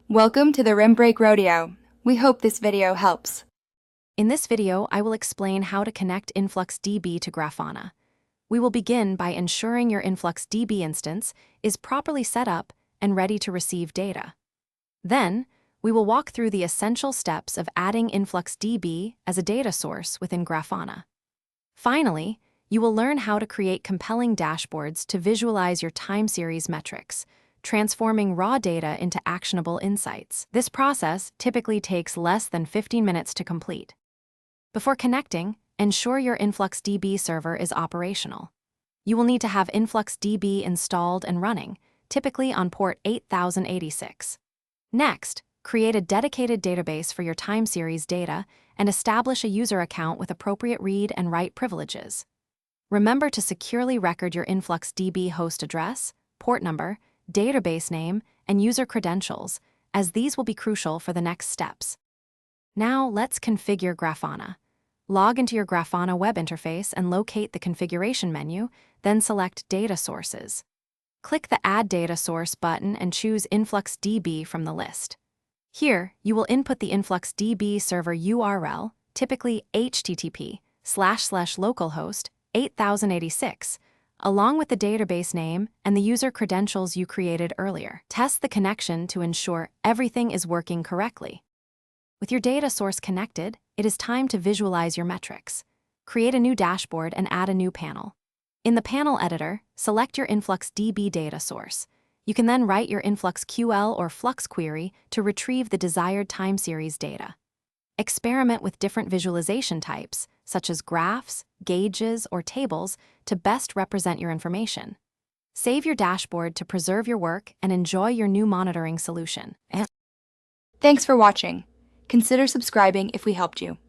Welcome to the Rim Break Rodeo. We hope this video helps. In this video, I will explain how to connect InfluxDB to Grafana. We will begin by ensuring your InfluxDB instance is properly set up and ready to receive data. Then, we will walk through the essential steps of adding InfluxDB as a data source within Grafana. Finally, you will learn how to create compelling dashboards to visualize your time series metrics, transforming raw data into actionable insights. This process typically takes less than 15 minutes to complete. Before connecting, ensure your InfluxDB server is operational. You will need to have InfluxDB installed and running, typically on port 8086. Next, create a dedicated database for your time series data and establish a user account with appropriate read and write privileges. Remember to securely record your InfluxDB host address, port number, database name, and user credentials, as these will be crucial for the next steps. Now, let's configure Grafana. Log into your Grafana web interface and locate the configuration menu, then select Data Sources. Click the Add Data Source button and choose InfluxDB from the list. Here, you will input the InfluxDB server URL, typically http://localhost 8086, along with the database name and the user credentials you created earlier. Test the connection to ensure everything is working correctly. With your data source connected, it is time to visualize your metrics. Create a new dashboard and add a new panel. In the panel editor, select your InfluxDB data source. You can then write your InfluxQL or Flux query to retrieve the desired time series data. Experiment with different visualization types, such as graphs, gauges, or tables, to best represent your information. Save your dashboard to preserve your work and enjoy your new monitoring solution. Thanks for watching. Consider subscribing if we helped you.